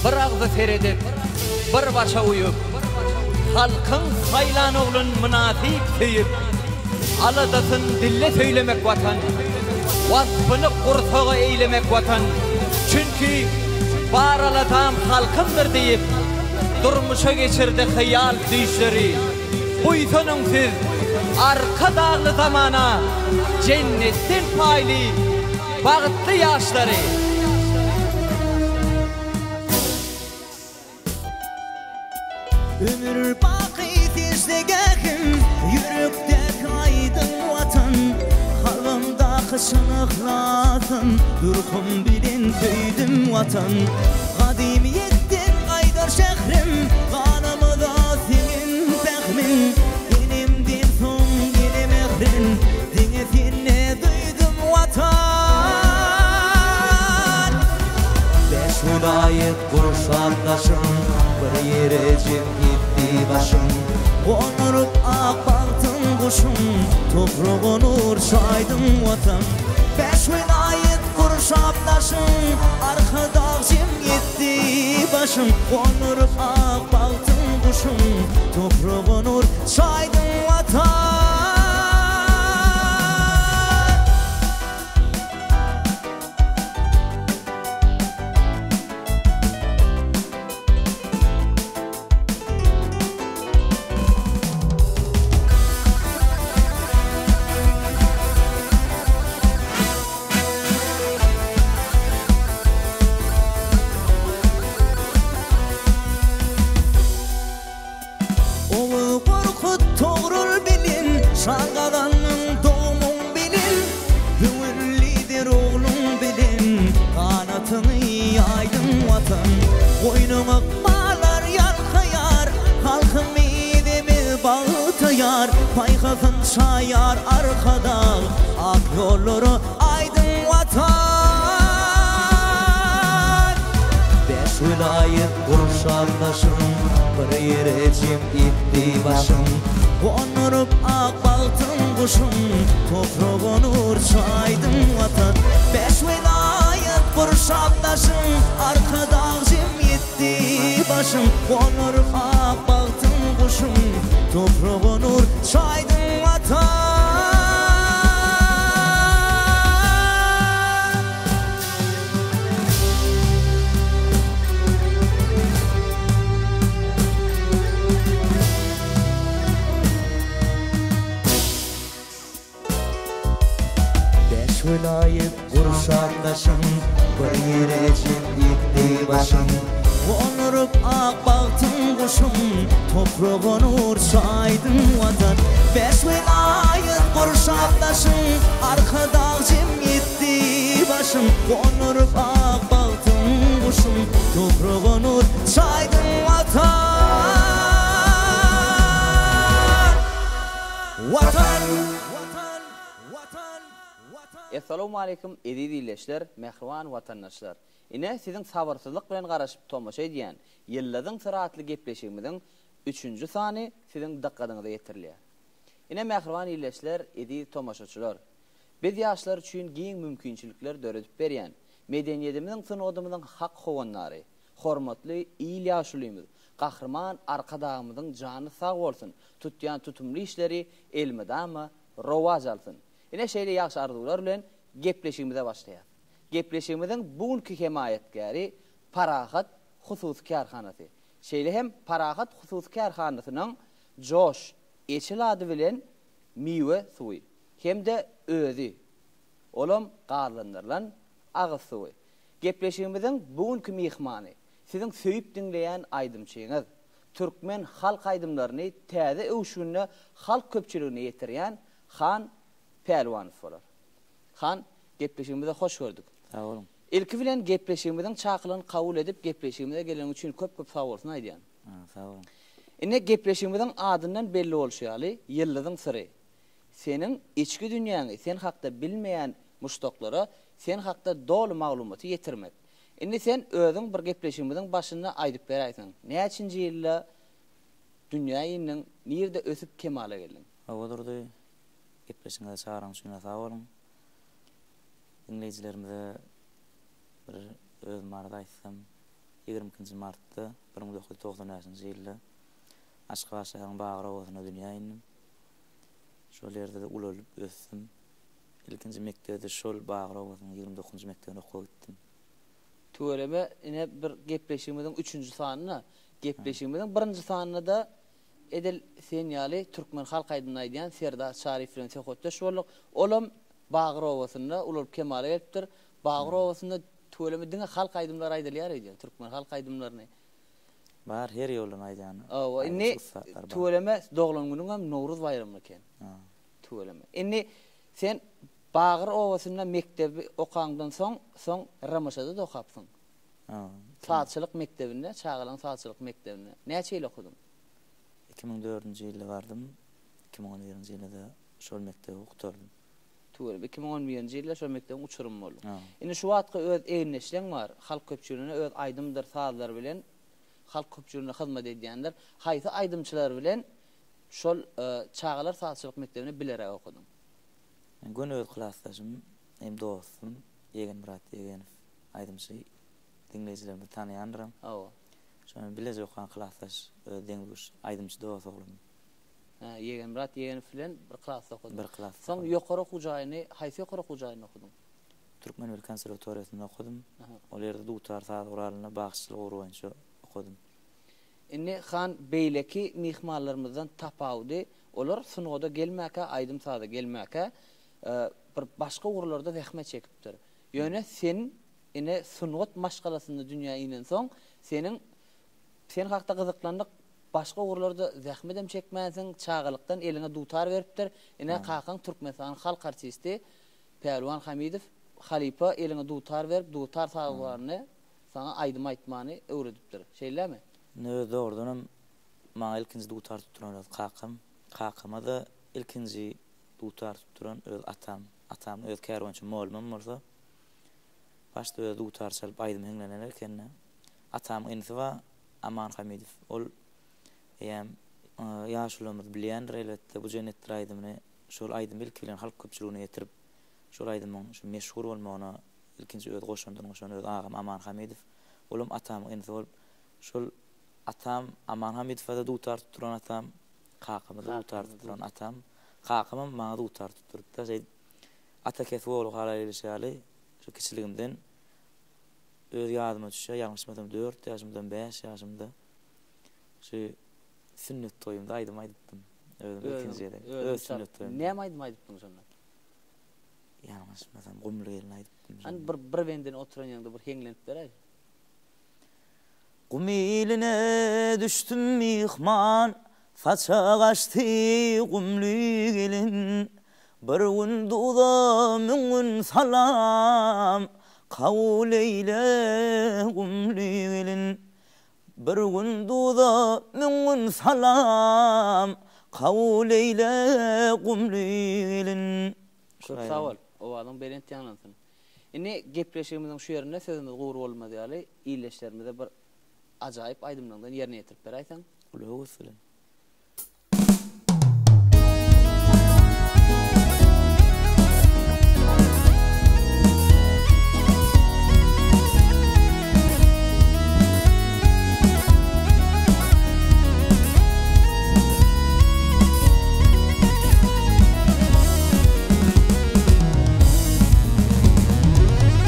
bir ağzı seredip, bir başa uyup, halkın saylan oğlun münafik teyip, aladasın dille söylemek vatan, vasfını kursağa eylemek vatan. Çünkü bar alatam halkımdır deyip, durmuşa geçirdi hayal düşleri. Buysanın siz, arka dağlı zamana, cennetin paylı, bağıtlı yaşları. Ömür baqi tezlegəkin, yürübdək aydın vatan. Halımda xışınıqlatın, durğum bilin köydüm vatan. Qadimiyyətdən aydar şəhrim, qanımıda senin fəxmin. Elimdin son gelim əxrin, dinətinə duydum vatan. Beş vilayet qurşaqdaşım, bir yere cem gitti başım. Onurup ak baktın kuşum, toprağın uğurşaydım vatan. Beş vilayet kurşaptaşım, arkada cem gitti başım. Onurup ak baktın kuşum, toprağın uğurşaydım vatan. Şangadanın doğumun bilin, hüvürlidir oğlum bilin. Kanatını yaydın vatan, boynuma bağlar yalkayar. Halkım midemi bağıtayar, paykasın şayar arkada. Ak yolları aydın vatan. Beş vilayet kurşaklaşım, bir yere cem gitti başım. Onurup ak baltın kuşum, toprağın uğurşaydım vatan. Beş vilayet kurşaktaşım, arkada cem yetti başım. Onurup ak baltın kuşum, toprağın uğurşaydım vatan. Vilayet kurşaktaşım, bir yere cem gitti başım. Onurup ak baktın kuşum, toprağın uğurşaydım vatan. Beş vilayet kurşaktaşım, arkada cem gitti başım. Onurup ak baktın kuşum, toprağın uğurşaydım vatan. Vatan. Assalamu alaikum edi dileşler, mehriban vatandaşlar. Ine sizin sabırsızlık bilen garaşıp tomoşa ediyen, yılladın sıraatlı gepleşimizin 3. sani sizin dikkatinize yetirilýär. Ine mehriban dileşler, edi tomoşaçylar. Biz yaşlar üçün giň mümkinçilikler döredip berýän, medeniýetimizin synodymyzyň hak howanlary, hormatly iyil ýaşulymyz, gahrman arkadağımızın jany sag bolsun, tutýan tutumly işleri elmedama rowaj alsyn. Ine şeýle ýaşy arzular bilen gepleşigimize başlaýar. Gepleşigimiziň bugünkü hemaýetgäri Parahat Hususy Karhanasy. Şeýle hem Parahat Hususy Karhanasynyň Joş Eçil ady bilen miwe suwy hem-de özü olam garlandyrlan agyz suwy. Gepleşigimiziň bugünkü mihmany siziň söýüp dinleýän aýdymçyňyz, türkmen halk aýdymlaryny täze öwüşüne halk köpçüligine ýetirýän Han Pehliwanow bolar. Han, gepleşigimize hoş gördük. Sağ olun. İlki bilen gepleşigimizin çakylygyny kabul edip gepleşigimize gelen üçin köp sag bolsun aýdýan. Sağ olun. Ine gepleşigimizin adyndan belli bolşýaly, ýyllygyň syry. Seniň içki dünýäňi, sen hakda bilmeýän muşdoklara sen hakda dolu maglumaty ýetirmek. Indi sen özüň bir gepleşigimiziň başynda aýdyp berýärsiň. Näçinji ýylda dünýäniň nirde ösüp kemale geldin? Awdurdy. Gepleşiňize çağıran şuna sağ olun. Dinleyijilerimize bir öz marada aýtsam, 20 martda 1990 ýylda Aşgaşaryň Bagry owasyna dünýä indim. Şol ýerde de ulanyp ösdüm. İlkinji mektebde şol Bagry owasynyň 29-njy mektebine okup gitdim. Töwereme ine bir gepleşigimiziň 3-nji sanyna, gepleşigimiziň 1-nji sanyna da edil sen ýaly türkmen halk aýdyny aýdýan Serdar Şarif bilen söhbetde şolluk. Olam Bagry owasyna ulanyp kemale gelipdir. Bagry owasyna töwereme diňe halk aýdymlary aýdylýar idi, türkmen halk aýdymlaryny. Bar her ýoldan aýdýan. O inni töwereme doglan günüň hem Nowruz bayramy eken. Töwereme. Inni sen Bagry owasyna mektebi okandan soň Ramaşada da okapsyň. Saatçylyk mektebinde, Çağalan saatçylyk mektebinde. Näçe ýyl okudum? 2004-nji ýylda bardym. 2011-nji ýylda şol mektebe okutdum. Töwereme 2011-nji ýylda şol mektebin uçurum boldy. Indi şu wagtga öz eýinleşleň bar. Halk köpçüligine öz aýdymdyr sazlar bilen halk köpçüligine hyzmat edýändir. Haýsy aýdymçylar bilen şol Çağalar saatçylyk mektebine bilerek okudum. Gün öz klassdaşym, hem dostum, Egen Murat Egenov, aýdymçy dinleýijilerimi tanýandyram. Şonu bilejek okuyan klassdaş, deňduş, aýdymçy dost oglum. Egen Murat Egenov bilen bir klassda okudum. Bir klass. Soň ýokary okujagyny, haýsy ýokary okujagyny okudum? Türkmen Milli Konserwatoriýasyna okudum. Ol ýerde dutar saz uralyna bagşçylyk urunçy okudum. Inni han beýleki mihmanlarymyzdan tapawdy. Olar sunuda gelmäke, aýdym saza gelmäke bir başga urlarda zähmet çekipdir. Ýöne sen ine sunut maşgalasynda dünýä inen soň sen hakda gyzyklandyk başga urlarda zähmet hem çekmäsiň, çağılykdan eline dutar beripdir. Ine kakan Türkmenistan halk artisti Perwan Hamidow Halipa eline dutar berip, dutar sazlaryny sana aýdym aýtmany öwredipdir. Şeýlemi? Ne doğrudanım maňa ilkinji dutar tutturan kakama da ilkinji dutar tutturan öz atam öz kerwançy molmam bolsa başda öz dutar çalyp aýdym heňlenerken atam insiwa Aman Hamidow ol ýa ýaşulymyz bilýändir elbetde bu jennetdir aýdymyny şol aýdym ilk bilen halk köpçüligine ýetirip şol aýdymyň şu meşhur bolmagyna ilkinji öz goşundan öz agam Aman Hamidow olum atam insiwa şol atam Aman Hamidow'a dutar tutturan atam, kakama da dutar tutturan atam, kakama maňa dutar tutturup da ata kesip oğlu hala ýaly şu kiçiligimden öz ýadyma düşýär, ýalňyşmasam 4 ýaşymdan 5 ýaşymda şu sünnet toýumda aýdym aýdypdym. Özüm ikinjide. Öz sünnet toýumda. Näme aýdym aýdypdyň şonda? Ýalňyşmasam gumly gelin aýdypdym. An bir wenden oturan ýanda bir heňlenip beräýdi. Gumiline düştüm mihman, saça kaçtı gumlu gelin. Bir gün duda müngün salam, kavul eyle gumlu gelin. Bir gün duda müngün salam, kavul eyle gumlu gelin. Çok sağ ol. O adam berent ýanlansyn. Indi gepleşigimizin şu ýerinde sözümiz gowru bolmady ýaly, iýleşlerimizde bir ajaýyp aýdymlardan ýerine ýetirip berýäň. Uly usuly.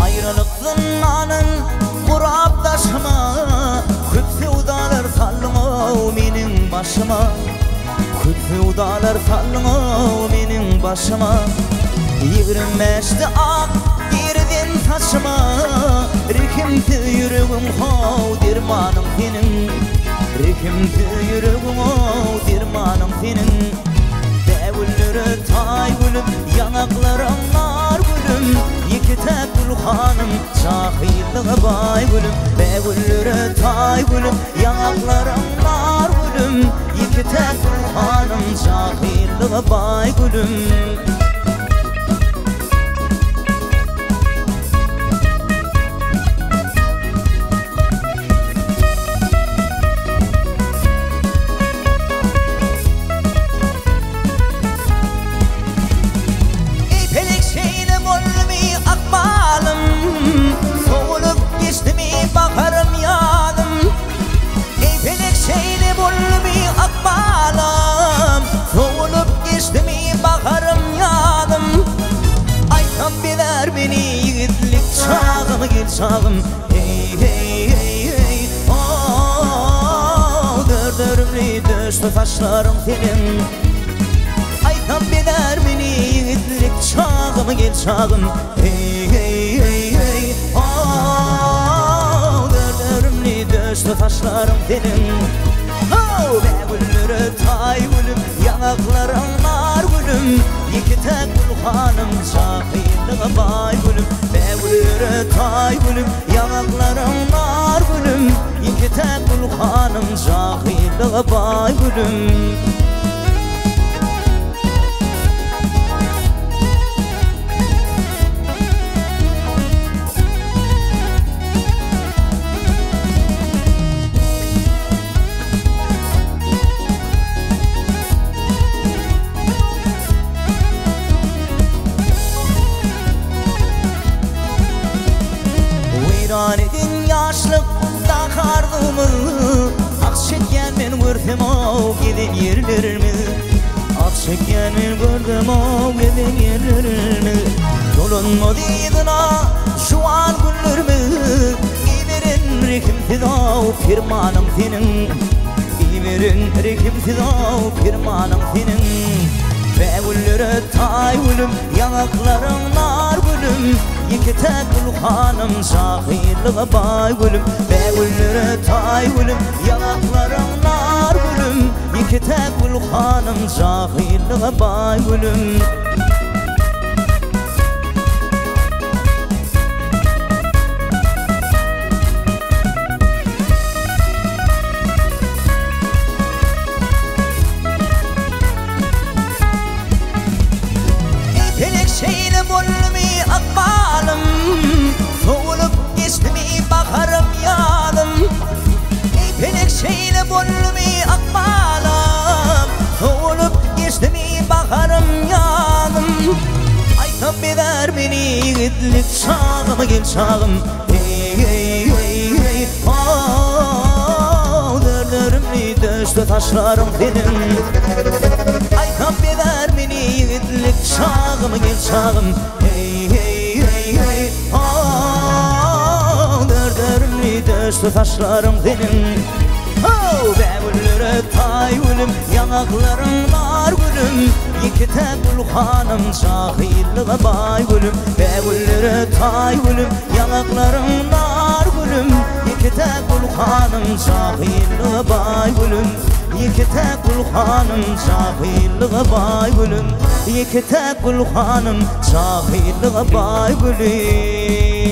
Ayrılıktın anın kurap taşıma, köp sevdalar sallıma menin başıma, köp sevdalar sallıma menin başıma. 25'te ak yerden taşıma, rehimti yüreğim hav dermanım senin, rehimti yüreğim hav dermanım senin. Devulları tay gülüm, yanaklarım nar gülüm, iki tek gülhanım, şahitliğe bay gülüm. Devulları tay gülüm, yanaklarım nar gülüm, iki tek gülhanım, şahitliğe bay gülüm. Soğulup geçti mi bakarım yanım. çağım gel çağım hey hey hey hey oh dördörümlü düştü taşlarım senin aytam beder beni yiğitlik çağım gel çağım hey hey hey hey oh dördörümlü düştü taşlarım senin oh be gülürü tay gülüm yanaklarım nar gülüm iki tek gülhanım şahidliğe bay gülüm be gülürü tay gülüm yanaklarım nar gülüm iki tek gülhanım şahidliğe bay gülüm Edin yaşlık takarlımı Akşekken ben gördüm o gidin yerlerimi Akşekken ben gördüm o gidin yerlerimi Dolunma deydin ha şu an günlerimi İverin rekim fidav firmanım senin İverin rekim fidav firmanım senin Ve gülleri tay gülüm yanaklarım nar gülüm İki tek gülhanım şahidliğe bay gülüm Be gülleri tay gülüm yanaklarım nar gülüm İki tek gülhanım şahidliğe bay gülüm Pelekşeyle bolmi akbalım Soğulup geçti mi bakarım yanım Pelekşeyle bolmi akbalım Soğulup geçti mi bakarım yanım Aytam beder beni yiğitlik çağım gel çağım Hey hey hey hey oh dördörümlü düştü taşlarım benim Aytam beder beni yiğitlik çağım gel çağım Hey hey hey hey oh dördörümlü düştü taşlarım benim Oh be gülleri tay gülüm yanaklarım nar gülüm İki tek gülhanım şahidliğe bay gülüm Be gülleri tay gülüm yanaklarım nar gülüm İki tek gülhanım şahidliğe bay gülüm İki tek gülhanım şahidliğe bay gülüm İki tek gülhanım şahidliğe bay gülüm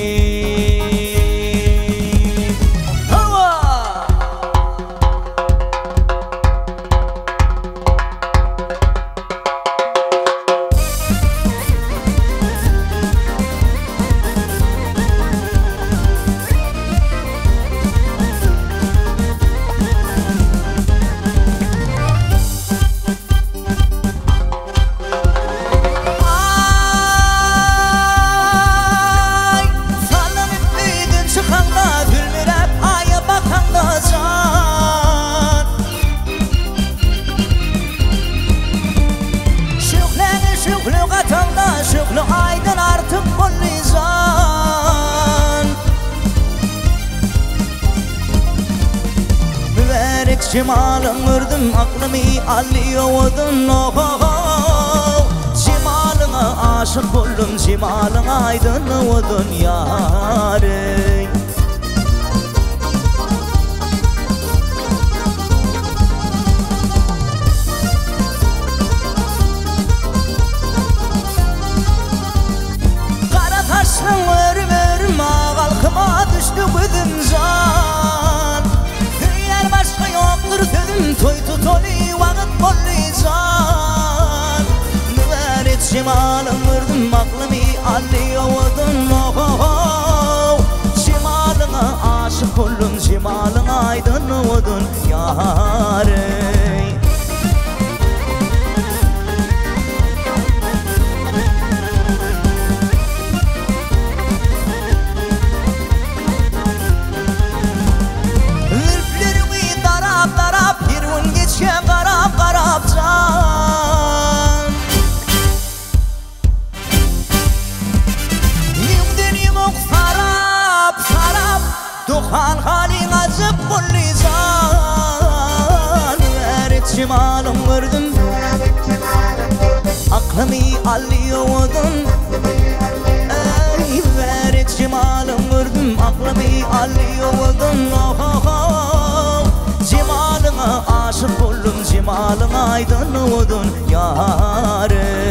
Şükrü aydın artık bollizan Mübarek şimalım vurdum aklımı alıyordun oh oh oh Şimalına aşık oldum şimalına aydın oldun yarın Kalkıma düştü gözüm can Dünyar başka yoktur sözüm Toy tutoli vakit bollizan Mübarek şimalım vurdum aklımı alıyordun oh oh oh Şimalına aşık oldum şimalına aydın oldun yarın Karab karab can Yumdun yumuk sarab duhan halin azıp bullizan verit cimalım vurdum aklımı alıyordun ey verit cimalım vurdum aklımı alıyordun cimalına aşık oldum cimalına aydın oldun yarey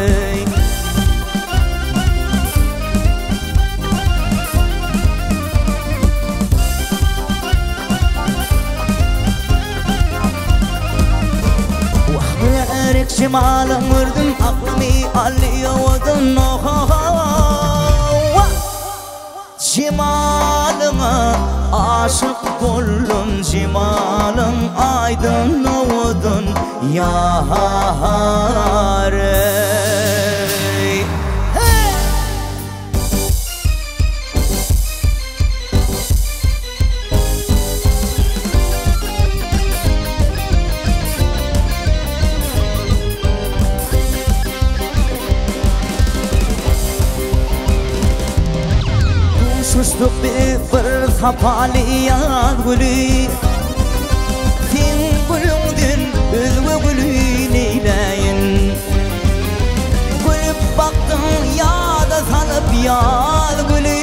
verit cimalım vurdum aklımı alıyordun cimalına aşık oldum cimalın aydın oldun yarey Sustuk bir kapaliyat gülü Fin gülündün üzvü gülü neyleyin Gülüp baktın yada salıp yad gülü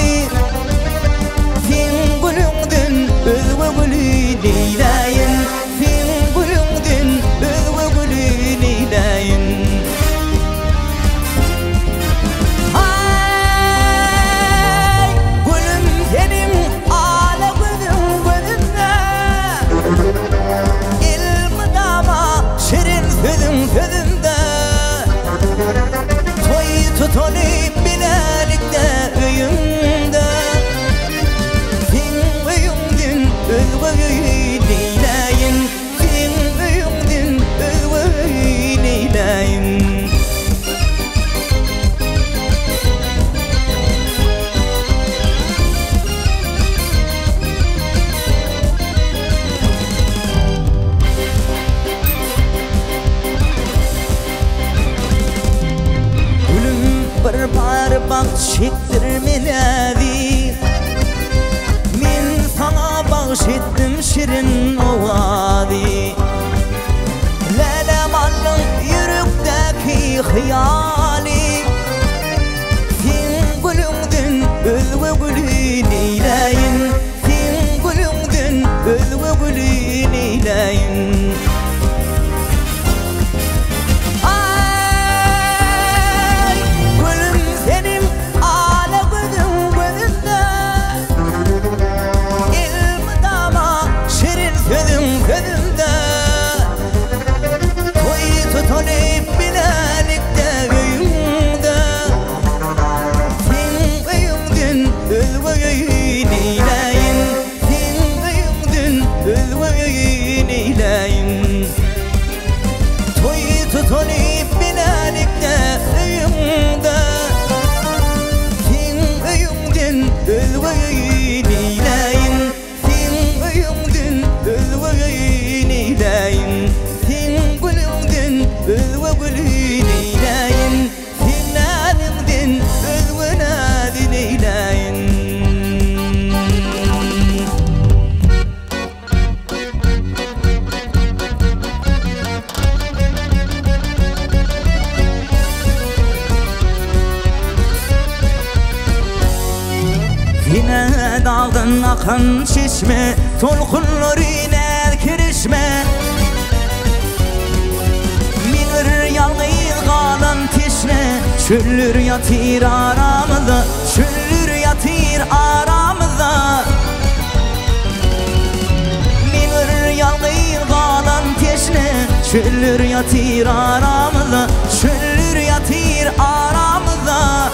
Fin gülündün üzvü gülü neyleyin Fin gülündün üzvü gülü neyleyin Gözümde toy tutulayım bilelikte öyümde Fin öyümdün özvöy neyleyin Fin öyümdün özvöy neyleyin bir parmak çektirmeledi Min sana bağışettim şirin ovadi Lelemalın yürekteki hıyali Fin gülündün özvü gülü neyleyin Fin gülündün özvü gülü neyleyin Yine dağdan akan çeşme Tolkunlarına kirişme Minir yalnız kalan teşne Çöllür yatır aramızda Çöllür yatır aramızda Minir yalnız kalan teşne Çöllür yatır aramızda Çöllür yatır aramızda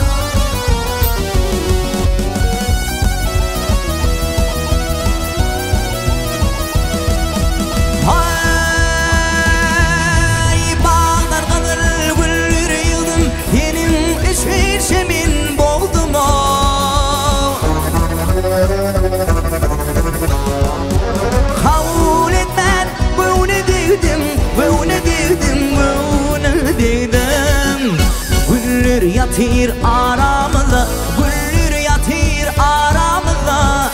Şemin boldum o Kavul etmen böyle dedim Böyle dedim Böyle dedim Güller yatır aramızda Güller yatır aramızda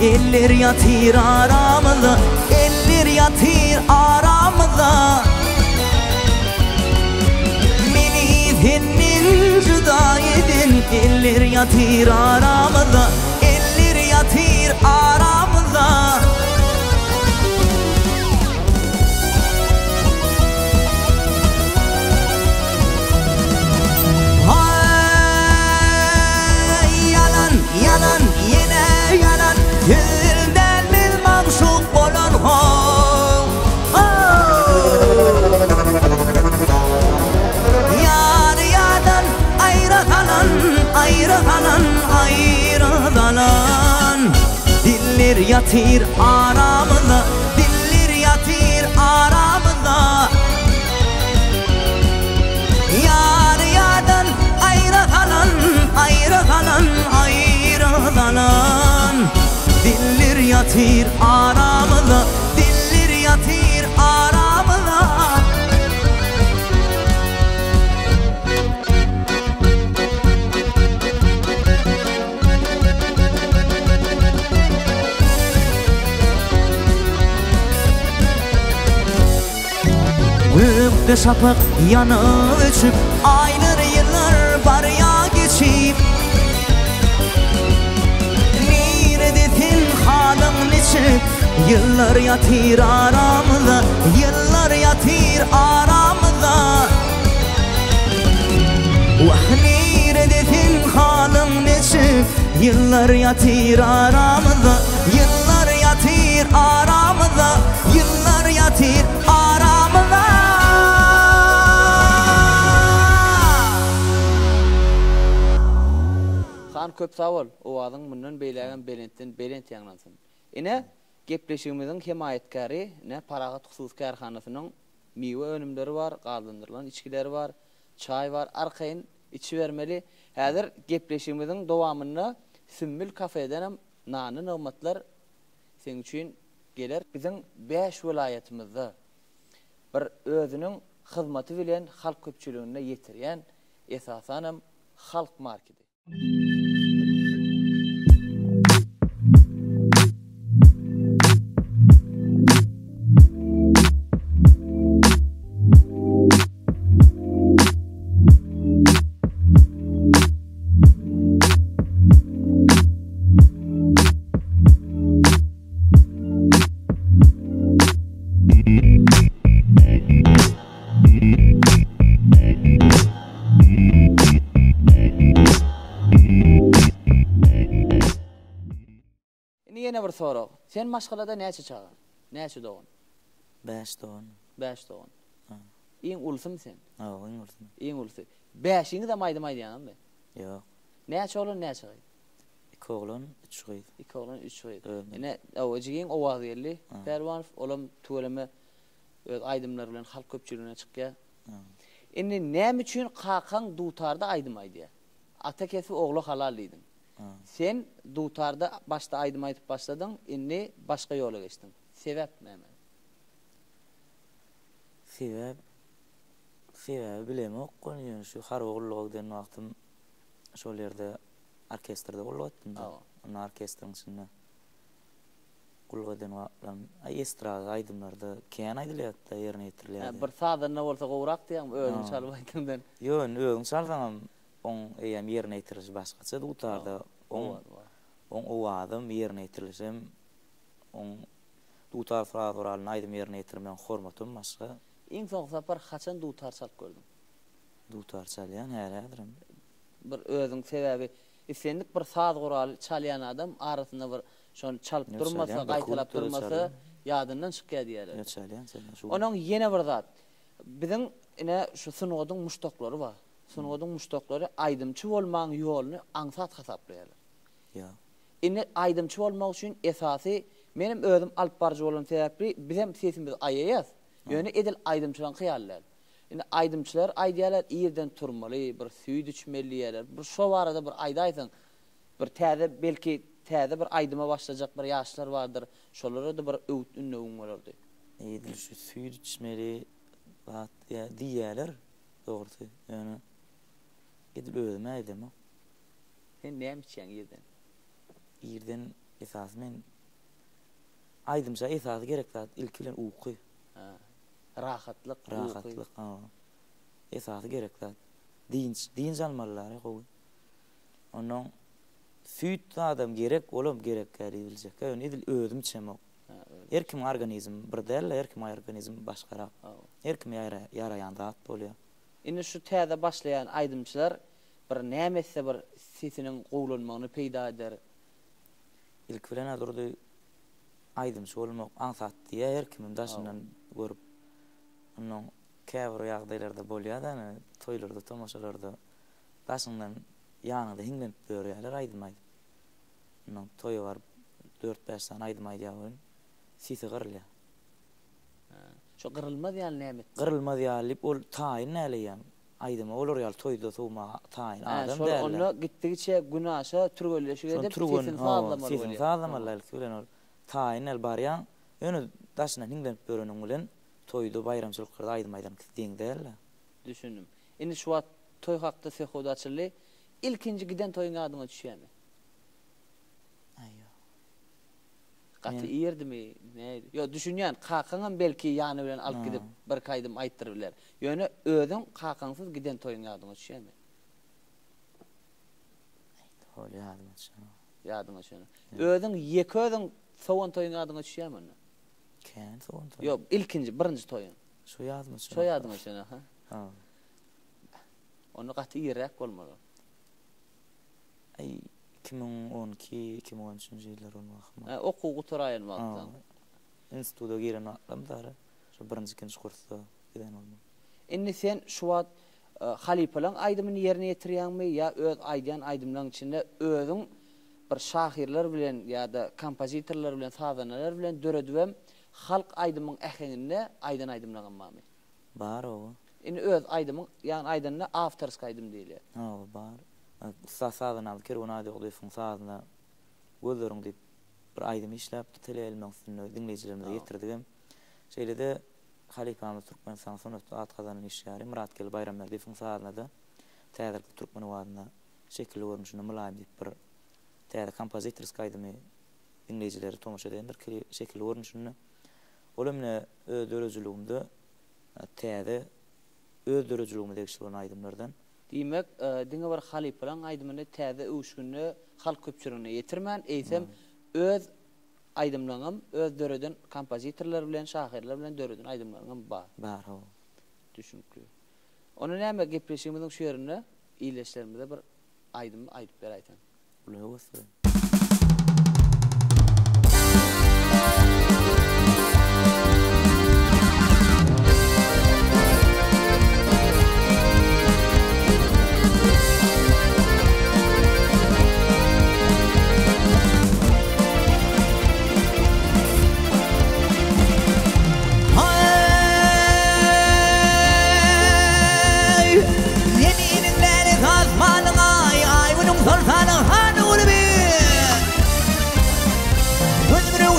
eller yatır aramızda, eller yatır aramızda. Meni senin juda edin, eller yatır aramızda, eller yatır aramızda. Yanan yine yanan Gülden bir mamşuk olan hon Yadan ayrılanan ayrılanan ayrılanan Diller yatır aramızda, diller yatır aramızda. Yadan ayrılanan ayrılanan ayrılanan diller yatır aramızda, diller yatır aramızda. Gökte şapık yanıp öçüp aylar yıllar var ya geçip neredesin halın neçip yıllar yatır aramızda, yıllar yatır aramızda. Vah neredesin halın neçip yıllar yatır aramızda, yıllar yatır aramızda, yıllar yatır aramızda. Han köp sağ ol. Owazyň mundan beýlägen belent ýanglansyn. Ine gepleşigimiziň himayetkary, ne paragat husus karhanasynyň miwe önümleri var, galdyndyrylan içkileri var, çay var, arkaýyn içi bermeli. Häzir gepleşigimiziň dowamyna Sümmül kafeden hem nany nymatlar seň üçin geler. Biziň 5 vilayatimizde bir özüniň hyzmaty bilen halk köpçüligine ýetirýän esasan hem halk marketi. Yine bir soru. Sen maşgalada näçe çagan? Näçe dogan? 5 dogan. 5 dogan. Iň ulsym sen? Iň ulsym. Iň ulsy. 5-iňi de maýdy ýanamdy. Ýok. Näçe olan näçe? 2 oglan, 3 gyz. 2 oglan, 3 gyz. Ene awajygyň owaz ýerli. Perwanov olam tuweleme öz aýdymlar bilen halk köpçüligine çykýar. Indi näme üçin qaqaň dutarda aýdymaýdy? Ata kesip oglu halal diýdin. Sen dutarda başta aydım aytıp başladın, inni başka yola geçtin. Sebep näme? Sebep bilemok. Yani şu harogulluğa giden wagtym şol ýerde orkestrda bolýatdym da. Onu orkestrň içinde gulga giden wagtym estrada aýdymlarda kän aýdylýar-da ýerine ýetirilýär. Bir sadyna bolsa gowrak diýen özüň çalyp aýtymdan. Ýok, özüň çalsaňam on eýem ýerine ýetirýär başgaça dutarda. On owazym ýerine ýetirilsem, on dutar frazalarny aýdym ýerine ýetirmän hormatym başga. Iň soň sapar haçan dutar çalyp gördüm. Dutar çalýan häzirem. Bir özüň sebebi, sendik bir saz guraly çalýan adam arasynda bir şonu çalyp durmasa, gaýtalap durmasa ýadyndan çykýar diýerler. Çalýan sen şu. Onuň ýene bir zat. Biziň ine şu synogyň muştoklary bar. Synogyň muştoklary aýdymçy bolmaň ýoluny aňsat hasaplaýarlar. Ya. Ine aýdymçy bolmak üçin esasy menim özüm alyp barjy bolan sebäpli bizem sesimiz aýaýas. Ýöne edil aýdymçylaryň hyýallar. Ine aýdymçylar aýdýarlar ýerden turmaly, bir süýt içmeli ýerler. Bu şo barada bir aýdaýsyň. Bir täze belki täze bir aýdyma başlajak bir ýaşlar bardyr. Şolara da bir öwt ünlüğün bolardy. Edil şu süýt içmeli zat diýerler. Dogry. Ýöne edil özüme aýdym. Sen näme içýän ýerden? Ýerden Esas men aydymça esas gerek zat ilk bilen uyku. Rahatlyk, Rahatlyk. Esas gerek zat. Dinç almalılar gowy. Onun süýt adam gerek, olam gerek gäriljek. Yani edil özüm çemok. Erkim organizm birdäl, erkim organizm başgarak. Erkim yarayan zat bolýar. Indi şu täze başlayan aydymçylar bir nämetse bir sesiniň gowlanmagyny peýda eder. İlk bilen adurdy aydymçy bolmak ansat diýe erkimin daşyndan görüp onun käbir ýagdaýlarda bolýar da, toýlarda, tomaşalarda daşyndan ýanyda hiňlenip ýörýärler aydym. Onun toýu var 4-5 sany aydym aýdýar. Sisi gyrylýar. Şu gyrylmaz ýaly näme? Gyrylmaz ýaly ol taýyn näleýär. Aydyma olur ýaly toýda soňma taýyn adam däl. Onu gitdigiçe günaşa türgölleşik edip sesini sağlamaly bolýar. Sesini sağlamaly bilen ol taýyn el barýan. Öňe daşyndan hiňlenip ýörenin bilen toýda bayramçylyklarda aydym aýdan diň däl. Düşündüm. Indi şu wagt toý hakda sehoda açyly ilkinji giden toýuňa adyňa düşýärmi? Gaty ýerdimi? Näde? Yo düşünýän kakaňam belki ýany bilen alyp gidip bir kaýdym aýtdyrbylar. Ýöne özüň kakaňsyz giden toýuňa adyňa düşýärmi? Ýadyňa düşýär. Özüň ýeki özüň sowan toýuňa adyňa düşýärmi? Kän sowan toý. Yo ilkinji birinji toýuň. Şu ýadyňa düşýär. Şu ýadyňa düşýär, ha. Onu gaty ýerek bolmaly. 2012-2013 ýyllar bolmakmy. Okuw gutaraýan wagtdan. Institutda giren wagtlamdary şu birinji ikinji kursda giden bolmak. Indi sen şu wagt halipalaň aydymyny ýerine ýetirýärmi ýa öz aýdýan aydymlaryň içinde özüň bir şahirler bilen ýa-da kompozitorlar bilen, sazanalar bilen döredibem halk aydymyň ähenginde aýdan aydymlaryň barmy? Bar o. Indi öz aydymyň, ýani aýdanyna awtorsk aydym diýilýär. Bar. Sazan al kerwonady ogdy funksyonuna gözleriň diýip bir aýdym işläp teleelmeň üstüne dinleýijilerimize ýetirdim. Şeýlede Halipamiz Türkmenistan sonatda at kazanyň işleri Muratkel Bayramlar diýip funksyonada täzirli türkmen wadyna şekil görünüşine mylaýym diýip bir täze kompozitorsk aýdymy dinleýijileri tomaşa edendir şekil görünüşine. Olamne öz dörejligimde täze öz dörejligimde degişilen aýdymlardan Diýmek, diňe bir halipalaň aýdymyny täze öwüşgünde halk köpçüligine ýetirmän, eýsem öz aydymlaryňam öz döreden kompozitorlar bilen, şahirler bilen döreden aydymlaryňam bar. Bar o. Düşünkli. Onu näme gepleşigimiziň şu ýerine iýleşlerimizde bir aydym aýdyp berýän. Ulawasy.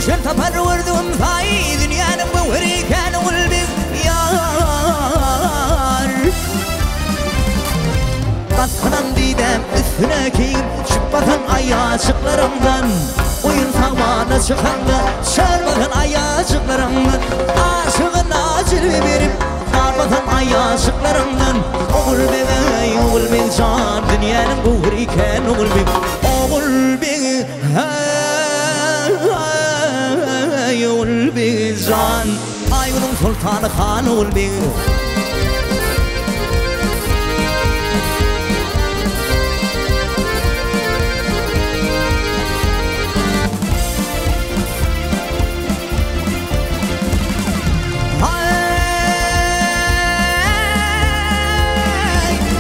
Şen tapar vurdum fay dünyanın bu hurikan ulbim yar Baskanam didem üstüne kiyim çıkbatan ayaşıklarımdan Oyun savana çıkanda şarbatan ayaşıklarımdan Aşığına cilve verip darbatan ayaşıklarımdan Oğul bey can dünyanın bu hurikan ulbim Oğul bey Ul bizan Aygınım sultanı han ul bi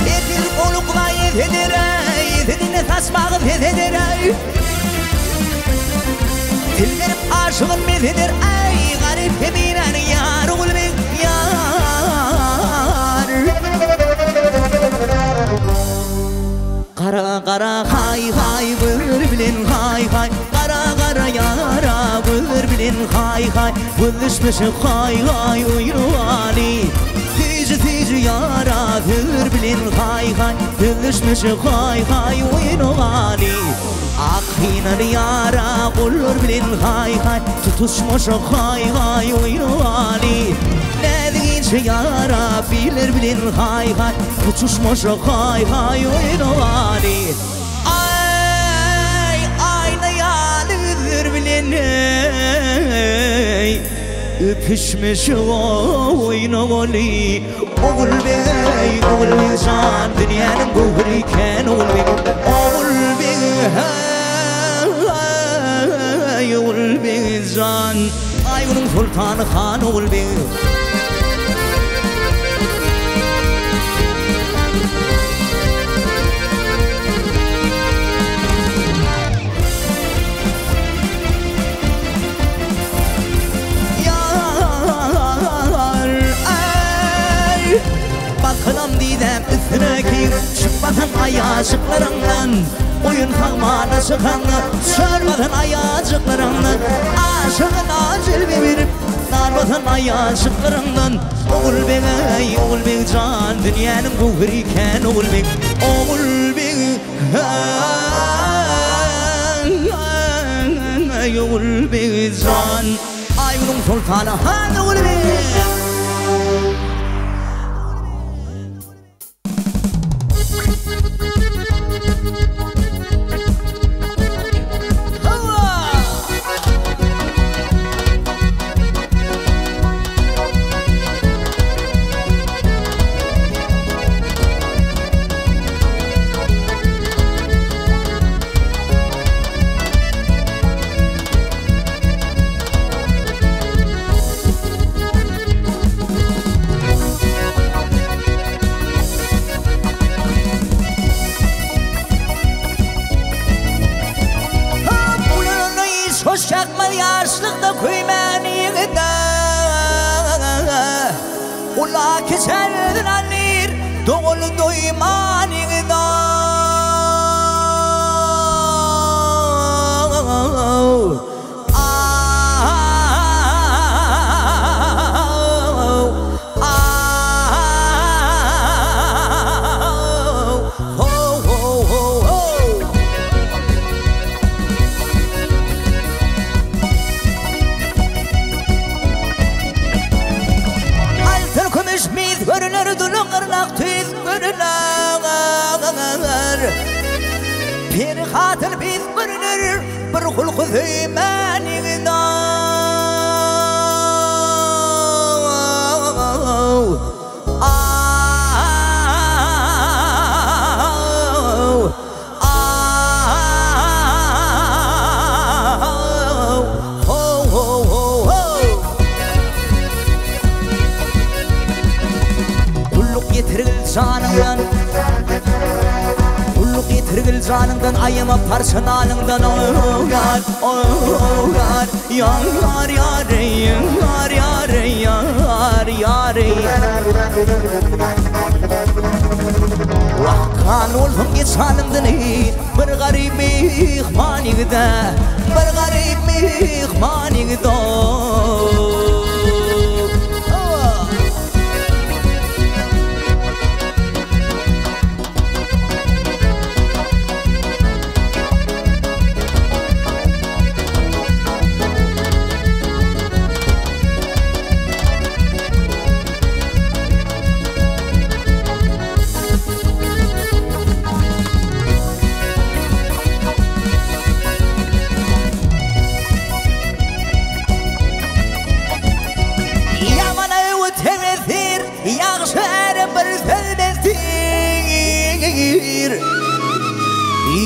Etil olukla yediray Yedine tasmağı yediray Dilberip aşığın methedir ay garip heminen yar oğul bey yar Kara kara hay hay vır bilin hay hay Kara kara yara vır bilin hay hay Vırlışmışı hay hay uyru ali Tici yara vır bilin hay hay Vırlışmışı hay hay uyru ali Akhinar yara qulur bilin hay hay tutuşmuş hay hay oynani ne deyince yara bilir bilin hay hay tutuşmuş hay hay oynani ay ayna yalıdır bilin öpüşmüş oynani oğul bey can dünyanın buhriken oğul bey oğul bey can ay onun sultanı han oğul bey bakalım didem üstüne ki çıkmadan ayacıklarından oyun kalmana çıkanı sörmeden ayacıklarından aşığın acil bir narmadan ayacıklarından oğul bey can dünyanın buhriken oğul bey oğul bey can ay onun sultanı han oğul bey yaşlıkta kuymeniyede ula keserden anir doğulu doymaniyede bir hatır biz görünür bir hulku zeymeninde kulluk getiril canından Tırgıl canından ayıma parçalanından oğlar yar yar kan oldum ki canımdan bir garip mihmanigde bir garip mihmanigde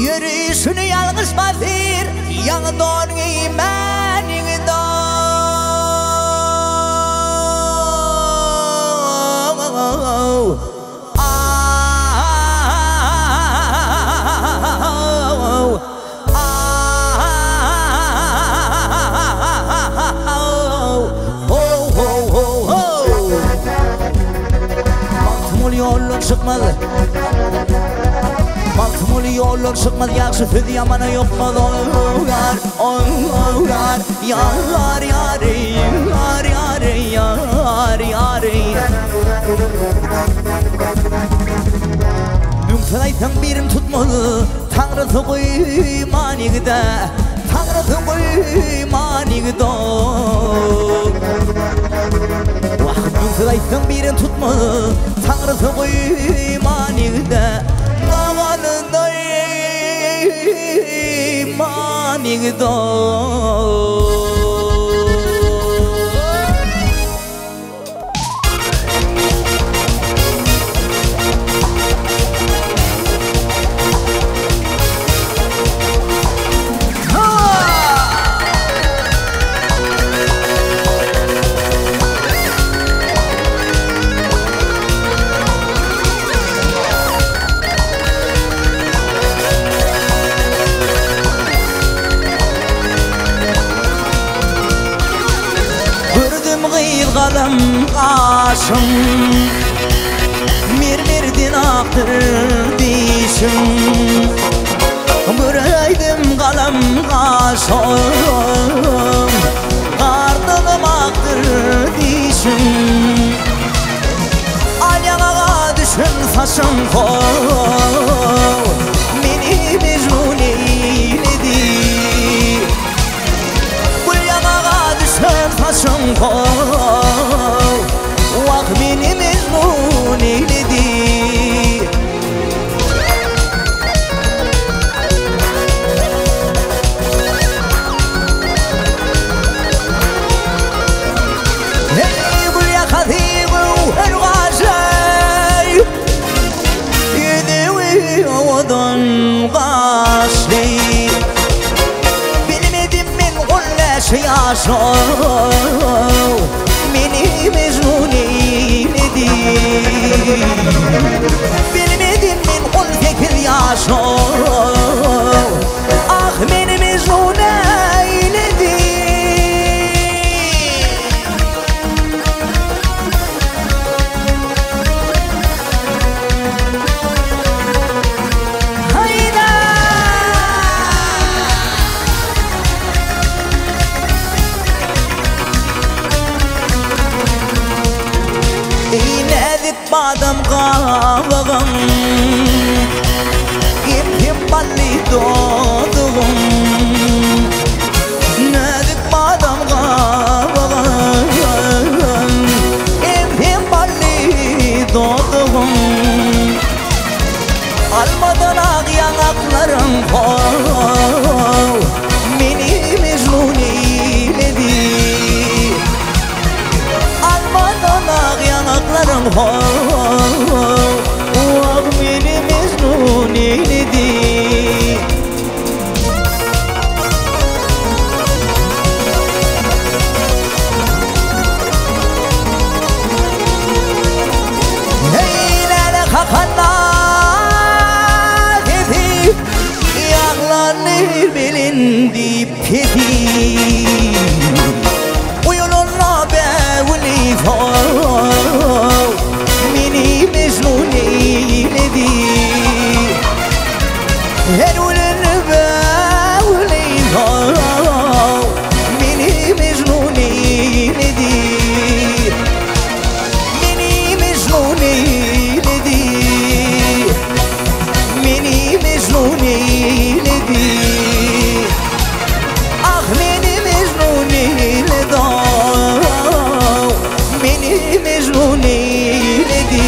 yürüyüşünü yalnız bazir yanından imanında baktım yolun çıkmadı Baktım yolun çıkmadı yakşı fıdı yamana yokmadı Oğlar yar Mümkün aytan birim tutmadı Tanrı koymanigda Tanrı koymanigda Vakıtın sılaytın birin tutma Tanrı koymanigda Navanında imanigda Qalım qaşım Mirmirdin aqdır dişim Büreydim qalım qaşım Qardılım aqdır dişim Alyanağa düşün saçım kol Meni mecnun eyledi Bulyanağa düşün saçım kol Vak beni mecnun eyledi Hey buraya katibu el gazay Yedevi odan gazay Bilmedim min kullaş yaşam Meni mecnun eyledi Bilmedim min kul fikir yaşam Ah meni mecnun eyledi Hayda İnedik badam kavağım İpim balli doğduğum Nedik badam kavağım İpim balli doğduğum Almadan ağ yanaklarım kol Meni mecnun eyledi Almadan ağ yanaklarım kol Vak beni mecnun eyledi Eylele kakanlar dedi Yağlanır bilindi pedi Uyulunla bevli fal Meni mecnun eyledi Elulunla bevli fal Meni mecnun eyledi Meni mecnun eyledi Meni mecnun eyledi Ah meni mecnun eyledi Meni mecnun eyledi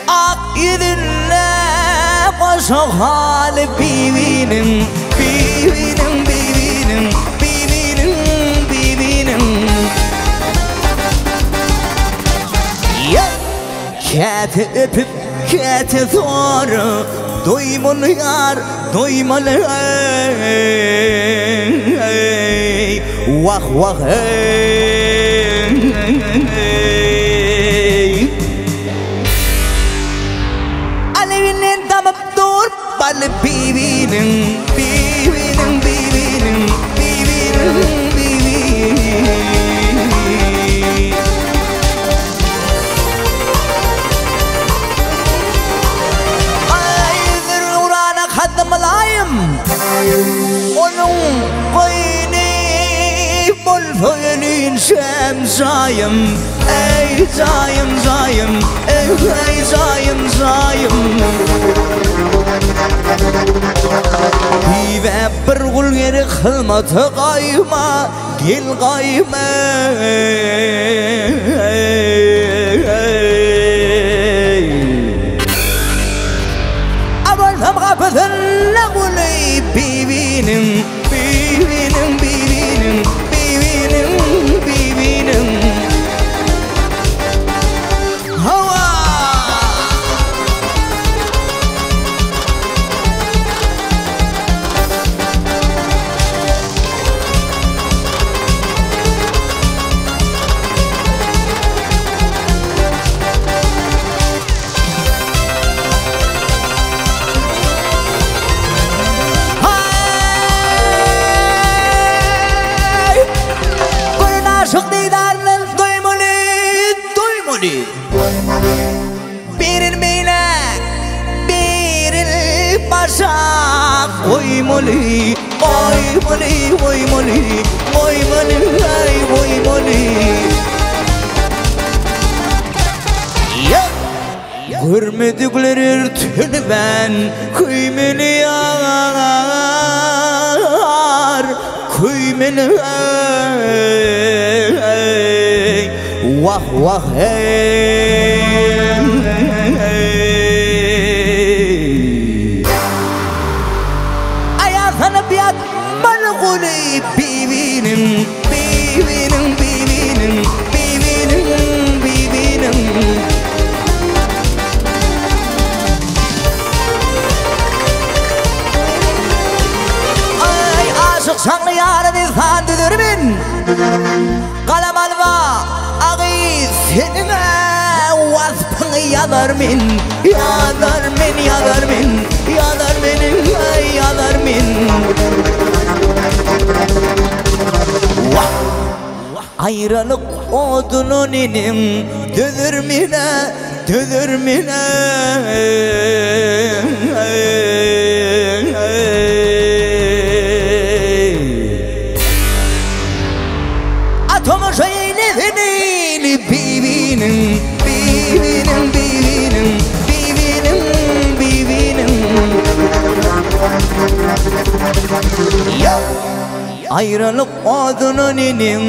Ak idinle koşuk hali bibinin Bibinin, bibinin, bibinin, bibinin Ya kati öpüp kati doğru doymalı yar, doymalı ey. Vah vah ey. Alevinin damıp dur, balı bibinin, bibinin, bibinin, bibinin, bibinin. Aydır urana kadmalayım, onun boynu bol föyünün şemzayım. Ey zayım zayım, ey zayım zayım. Ve bir kul geri kılmadı kayma, gel kayma. Aman kapıdınla kulü bibinin, bibinin, bibinin, bibinin, bibinin. Hava birin bile, birin başa koymalı, koymalı, koymalı, koymalı, koymalı. Görmedikleri tünü ben kıymını yar, kıymını ey. Vah vah hey. Ayağına bir atmalı kulü bibinin, bibinin, bibinin, bibinin, bibinin. Ay aşık şanlı yarı bir fandüdür min. Kalamalva ağız seninle vasfını yalar min, yalar min, yalar min, yalar min, yalar min. Ayrılık odunun inim, dödür mine, dödür mine. Atomu şeyini vinili bibinin, bibinin, bibinin, bibinin, bibinin. Ayrılık odunun inim,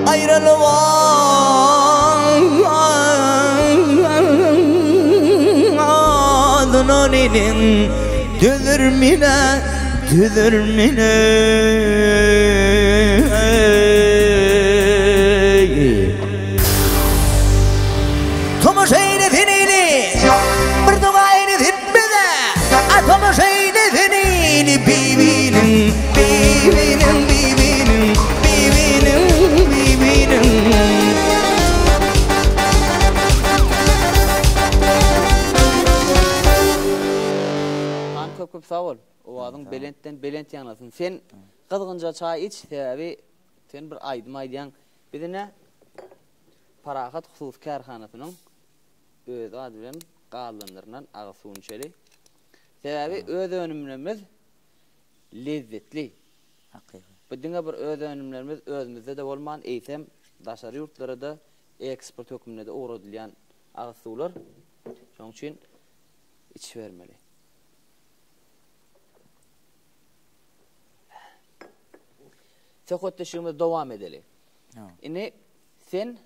ayrılık odunun inim. Dülür mine, dülür mine. Tomu şeyini dinini, bir duayını dinmede. Tomu şeyini dinini, bibinin, bibinin, bibinin, bibinin, bibinin. Köp sağ ol. O adın belentten belent yanasın. Sen kızgınca çay iç, sebebi sen bir aydıyan birine parahat husus kârhanasının öz adı bilen qağlanlarından ağsuun içeri. Sebebi öz önümlerimiz lezzetli. Bütünge bir öz önümlerimiz özümüzde de olman eysem daşarı yurtları da eksport hükümüne de uğradılayan ağsular. Şoň üçin iç vermeli. Söhbetleşigimiz dowam edeli. Ine sen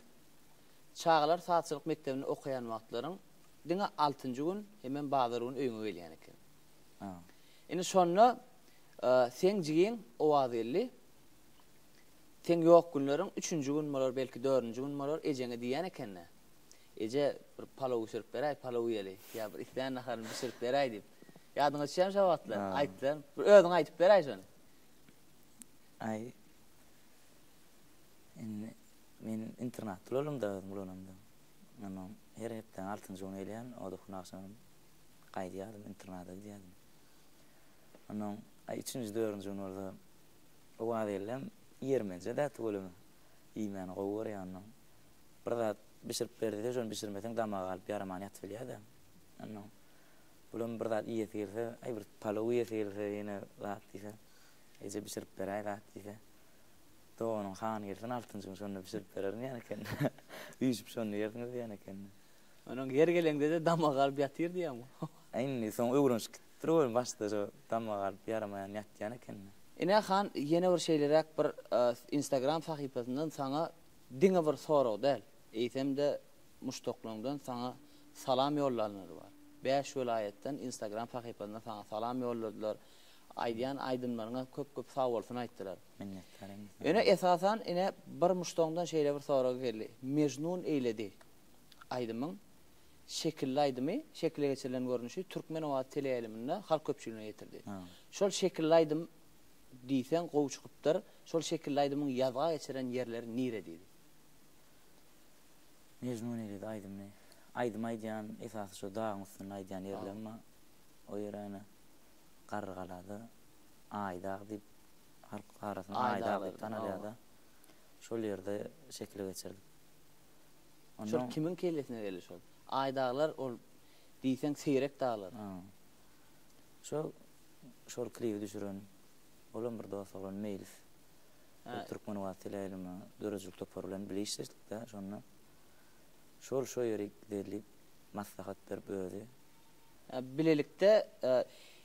çağlar saatçılık mektebini okuyan wagtlaryň diňe 6-njy gün hemen bazar gün öýüňe gelýän eken. Ine şonda sen jigiň owaz elli. Sen ýok günleriň 3-njy gün bolar, belki 4-njy gün bolar ejeňe diýän ekenler. ece bir palav sürüp beray, palav yeli. Ya bir istan naharın bir sürüp beray dip. Yadyňa düşýär şawatlar, aýtdylar. Bir özüň aýtyp beray şonu. Ay. Men internatda bolum da bulanamda. Ana her hepden 6-njy ýylyny elýän, o da hunakşan gaýdýarym internatda gidýärdim. Ana ay 3-nji 4-nji ýylyny orada o wagt elem 20-nji dat bolum. Iýmeni gowur ýanyň. Bir zat bişirip berdi, şonu bişirmesen damaga alyp ýaraman ýatyp bilýär-de. Ana bulan bir zat iýe ýelse, ay bir palaw ýese ýelse ýene zat diýse, ece bişirip beräýär zat diýse. Doğanın xan yerden 6-njy şonu bişirip bererni ýani ken. Üýüp şonu ýerdiňiz ýani ken. Onuň yer gelende de damaga alyp ýatyrdy ýa-mı? Aýny soň öwrünç gitdirip başda şo damaga alyp ýaramaýan ýatýany ken. Ine han ýene bir şeýlerek bir Instagram sahypasyndan saňa diňe bir sorag däl. Eýtemde muştoklaňdan saňa salam ýollanary bar. 5 vilayetden Instagram sahypasyndan saňa salam ýolladylar. Aýdýan aýdymlaryňa köp sag bolsun aýtdylar. Minnetdarym. Ene esasan ine bir muştoňdan şeýle bir sorag geldi. Mejnun eýledi. Aýdymyň şekilli aýdymy, şekilli geçirilen görnüşi türkmen owat teleýeliminde halk köpçüligine ýetirdi. Şol şekilli aýdym diýsen gowy çykypdyr. Şol şekilli aýdymyň ýazga geçiren ýerleri nire diýdi. Mejnun eýledi aýdymy. Aýdym aýdýan esasy şo dagyň üstüne aýdýan ýerlermi? O ýerine gargalady, aýdag diýip halk arasynda aýdag diýip tanalýardy. Şol ýerde şekilli geçirdik. Şol kimin kellesine gelir şol? Aýdaglar ol diýsen seýrek daglar. Şol klibi düşüren olan bir dost olan Melis. Türkmen owat teleýelimi dörejlik toparlanan bilýärdik da şonu. Şol şo ýere giderilip maslahat berip öýdi. Bilelikde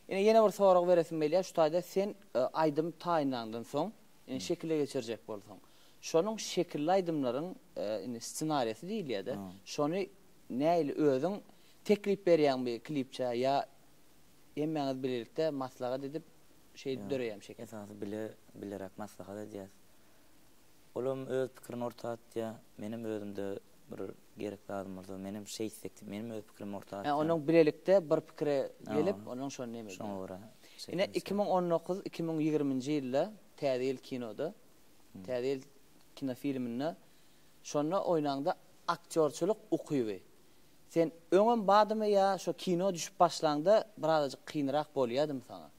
ýene bir sorag beresim belýär. Şu taýda sen aýdym taýinlandan soň şekilli geçirjek bolsaň. Şonuň şekilli aýdymlaryň ssenariýasy diýilýär-de. Şonu näýli özüň teklip berýän bir klipçe ýa emmeňiz bilelikde maslahat edip döreýär şekil. Esasy bilerek maslahat edýär. Olam öz pikirini ortatdy, menim özümde bir gerek lazım bolsa, menim menim öz pikirim ortatdy. Onuň bilelikde bir pikire gelip, onuň şonu näme? Şoňra. Ine 2019-2020-nji ýylda täze kinoda, täze kino filminde şonu oýnanda aktyorçuluk ukyby. Sen öňün badymy ýa şo kino düşüp başlaňda birazajyk kynrak bolýardymy saňa?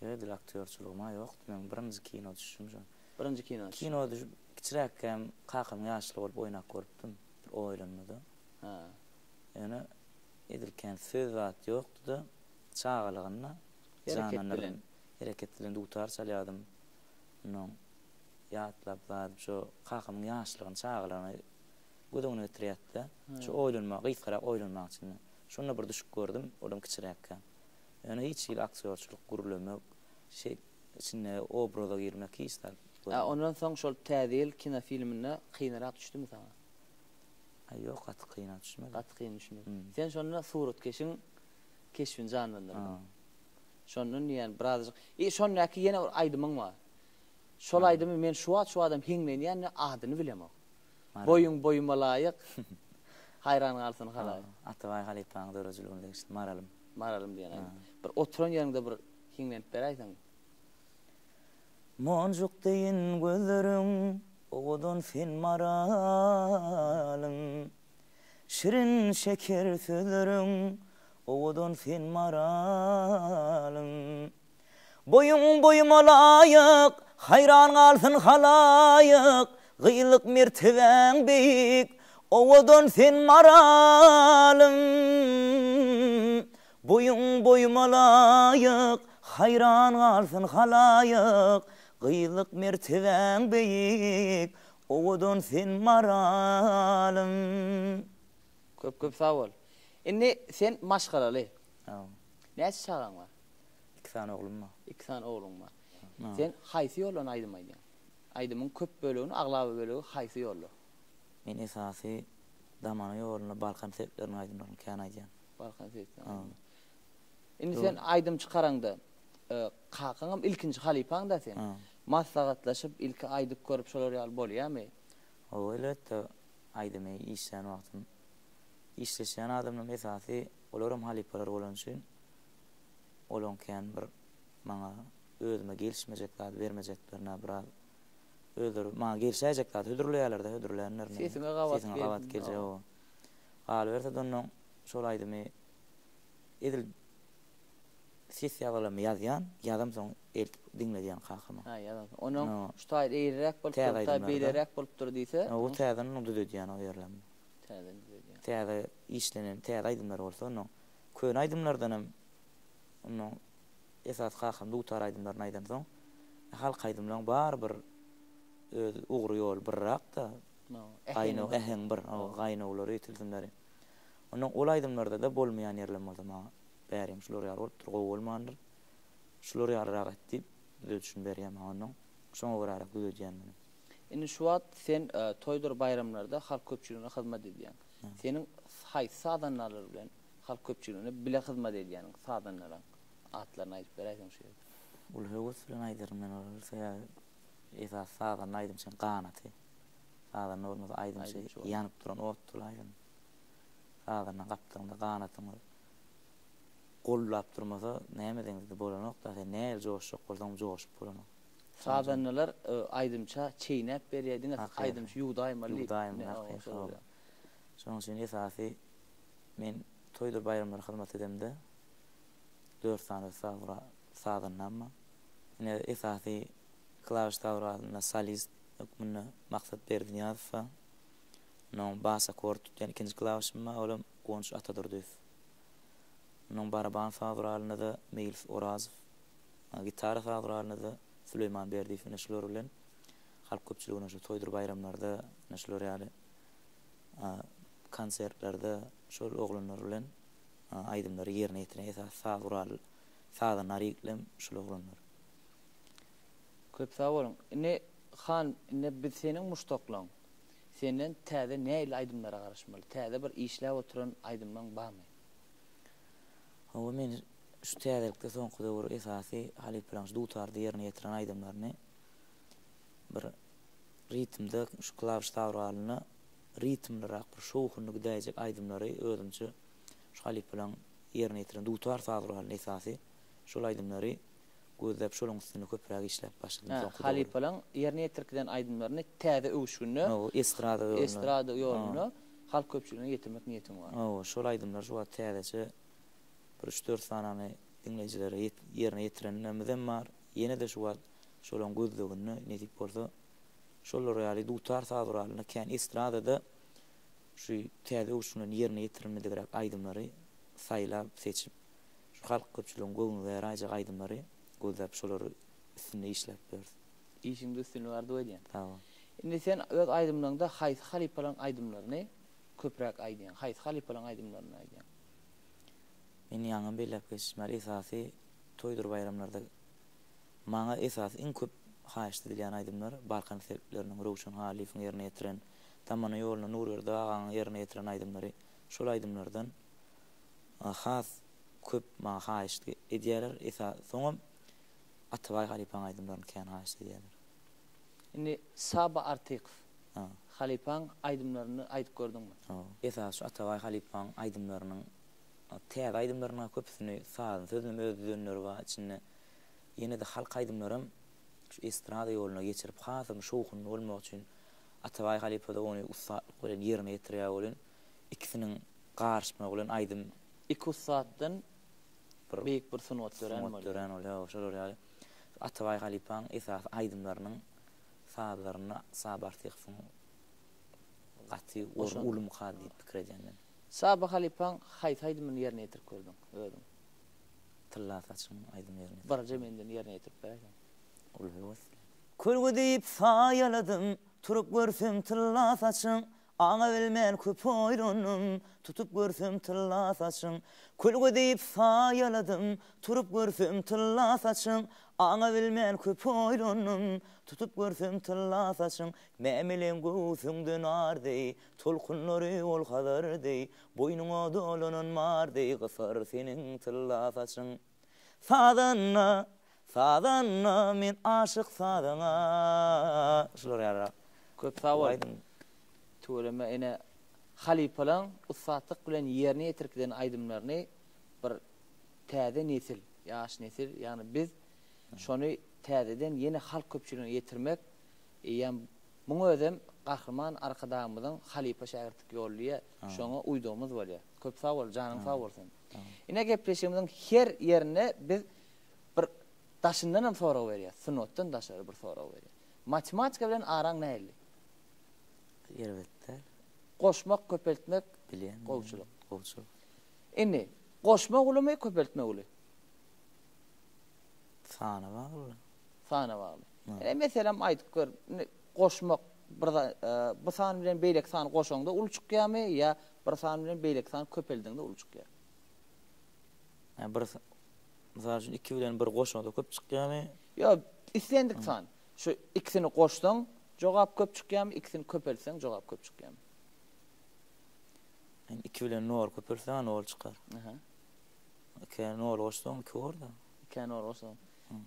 Ýa aktyorçulugma ýok, men birinji kino düşdüm. Birinji kino. Kino düşüp kiçiräkem kakam ýaşly bolup oýnap görüpdim. Bir oýlanmady. Ýani edilken söz zat ýokdy da çağalygyna jananlarym hereket bilen dutar çalýardym. No ýatlap zat şo kakam ýaşlygyny çağalygyny gödüňe ötürýärdi. Şo oýlanmak, gysgara oýlanmak üçin. Şonu bir düşüp gördüm, olam kiçiräkem. Ýani hiç ýyl aktyorçuluk gurulmak, içine obraza girmek istar. Ondan soň şol täze kino filminde kynrak düşdümi saňa? Ýok, gat kynap düşmedi. Gat kyn düşmedi. Sen şonu suratkeşiň keşfin janlandyrdyň. Şonun ýani birazajyk. Şondaky ýene bir aýdymyň bar. Şol aýdymy men şu adam hiňlen ýani adyny bilemok. Boyuma laýyk. Hayran galsyn halay. Ataway Halipaň dörejliginde işte maralym diýen. Bir oturan ýerinde bir hiňlenip beräýsäň. Monjuk deyin gözlerim, oğudun fin maralım. Şirin şeker sözlerim, oğudun fin maralım. Boyuma layık, hayran kalsın halayık. Gıylık merteven beyik, oğudun fin maralım. Boyuma layık, hayran kalsın halayık. Gıylık merteven beyik, oğudun sen maralım. Köp sağ ol. Indi sen maşgaraly. Näçe çağaň bar? 2 tane oğlum var. 2 tane oğlum var. Sen haýsy ýoldan aýdym aýdýan? Aýdymyň köp bölegi, aglaby bölegi haýsy ýolda? Men esasy damana ýoluna Balkan seplerini aýdymlaryň kan aýdýan. Balkan seplerini. Indi sen aýdym çykaraňda kakaňam ilkinji halipaň da sen. Maslahatlaşyp ilki aýdyp görüp şolar ýaly bolýarmy? O elbetde aýdymy işlän wagtym işleşen adamın esasy olaram halipalar bolan üçin olan kän bir maňa özüme gelişmejekler, bermejeklerine biraz öldür maňa gelişejekler, hödürleýärler-de hödürleýänler. Sesine gabat geljek o. Alberta donnon şol aýdymy edil ses ýagalamy ýazýan, ýazam soň eltip dinleýän kakama. Ha, ýazam. Onuň şutaýdy eýrek bolup turdy, beýlerek bolup turdy diýse, o täzen onu düdýän o ýerlem. täzen düdýän. Täze işlenen, täze aýdymlar bolsa, onu kön aýdymlardanam onu esas kakam dutar aýdymlaryny aýdan soň, halk aýdymlaryň bar bir ugry ýol birrak da, gaýna ehem bir, gaýna ulary ýetildiler. Onuň ol aýdymlarda da bolmaýan ýerler bolsa maňa bärim şular ýar bolup turgy bolmandyr. Şular ýarrak etdi, düşünip berýär onuň. Şoňa görä düdýän. Indi şu wagt sen toýdur bayramlarda halk köpçüligine hyzmat edýän. Seniň haýsy sadanlar bilen halk köpçüligine bile hyzmat edýäniň sadanlaryň atlaryny aýdyp berýärsiň şu ýerde. Ul höwes bilen aýdyrym men olsa esas sadan aýdym sen ganaty. Sadan olmasa aýdym şey ýanyp duran otlar aýdym. Sadan gapdyrynda ganatymy gollap durmasa näme deňizde bolanok da näme joşuk bolsam joşup bolanok. Sadanlar aýdymça çeýnäp berýärdiň, aýdymça ýugdaýmaly. Şoň üçin esasy men toýdur bayramlary hyzmat edemde 4 sany sadanlanma. Ine esasy klawiş tawralyna solist ökmünde maksat berdim ýazsa. Non bas akord tutýan ikinji klawişime olam Gonç Atadurdyf. Non baraban tawralyna da Meýlis Orazow. Gitara tawralyna da Süleyman Berdiýew neşler bilen halk köpçüligine şu toýdur bayramlarda neşler ýaly konsertlerde şol oglanlar bilen aýdymlary ýerine ýetiren esas sadanlar ýeklem şol oglanlar. Köp sag bolun. Ine han ine biz seniň muştoklaň. Senden täze näil aýdymlara garaşmaly? Täze bir işläp oturan aýdymlaň barmy? O men şu täzelikde soňky döwür esasy halip bilen dutardy ýerine ýetiren aýdymlaryny bir ritmde şu klawiş tawralyny ritmlerak bir şowhunlyk däjek aýdymlary özümçe şu halip bilen ýerine ýetiren dutar tawralyny esasy şol aýdymlary gözläp şoluň üstüne köpräk işläp başladym. Halip bilen ýerine ýetirkden aýdymlaryny täze öwüşgünni, estrada ýoluny halk köpçüligine ýetirmek niýetim bar. Şol aýdymlar şu täzeçe bir 3-4 sanany dinleýijilere ýerine ýetirenlemizem bar. Ýene de şu şolaň gözlegini netip bolsa şolar ýaly dutar tawralyny kän estradada şu täze öwüşgünni ýerine ýetirmedigrek aýdymlary saýlap seçip şu halk köpçüligine göňüne raýjak aýdymlary gözläp şolary üstüne işläp berdi. İşiňde üstüne bardy diýen. Tamam. Indi sen öz aýdymlaryňda haýsy halipalan aýdymlaryny köpräk aýdýan, haýsy halipalan aýdymlaryny aýdýan? Men ýaňam belläp geçmeli esasy toýdur bayramlarda maňa esas iň köp haýyşdy diýen aýdymlar Balkan serpleriniň rowşan halifiň ýerine ýetiren, tamana ýoluny nur berdi agan ýerine ýetiren aýdymlary. Şol aýdymlardan has köp maňa haýyşdy edýärler esas soňam Atabay halipaň aýdymlaryny kän haýyşdy edýärler. Indi Saba Artykow halipaň aýdymlaryny aýdyp gördüňmi? Esas şu Atabay halipaň aýdymlarynyň täze aýdymlaryna köpüsini saýan sözüm özdürnleri bar içinde. Ýene de halk aýdymlarym şu estrada ýoluna geçirip hasam şowhun bolmak üçin Atabay halipada ony ustatlyk bilen ýerine ýetirýär bolan ikisiniň garşyma bolan aýdym 2 saatdan beýik bir sunat gören bolýar. Şolar ýaly Atabay halipaň esas aýdymlarynyň saatlaryna Saba Artykowyň gaty ulum hadi pikir edýänler. Saba halipaň haýsy aýdymyny ýerine ýetirip gördüň? Özüm. Tilla saçyň aýdym ýerine. Barja menden ýerine ýetirip berýän. Ul höwes. Kulgu diýip saýaladym, turup görsem tilla saçyň, aňa bilmän köp oýlanım, tutup görsem tilla saçyň. Kulgu diýip saýaladym, turup görsem tilla saçyň, aňa bilmän köp oýlanım, tutup görsem tilla saçyň. Memelen gözüňden ardy, tolkunlary ol hadardy, boynuňa dolanan mardy, gysar seniň tilla saçyň. Sadanna men aşyk sadana. Şular ýara. Köp sag bol. Töwereme ene halipalan ussatlyk bilen ýerine ýetirkden aýdymlaryny bir täze nesil, ýaş nesil, ýani biz şonu täzeden ýene halk köpçüligine ýetirmek, ýa muňa özüm gahrman arkadamyzyň halipa şagirtlik ýollyja şoňa uýdygymyz bolýar. Köp sag bol, janyň sag bolsun. Ine gepleşigimiziň her ýerine biz bir daşyndan hem sorag berýär, sunotdan daşary bir sorag berýär. Matematika bilen araň näli? Elbetde. Goşmak, köpeltmek, Bilen. gowçuluk. Indi goşmak ulamy, köpeltmek uly? Sana bagly. Sana bagly. Meselem aýdyp gör, goşmak bu san bilen beýlek san goşoňda ul çykýarmy ýa bir san bilen beýlek san köpeldiňde ul çykýar? Bir misal üçin 2 bilen 1 goşoňda köp çykýarmy? Ýa islendik san. Şu ikisini goşdyň, jogap köp çykýarmy, ikisini köpeltseň jogap köp çykýarmy? 2 bilen nol köpeltseň nol çykar. Aha. 2 nol goşdyň 2 orda. 2 nol goşdyň.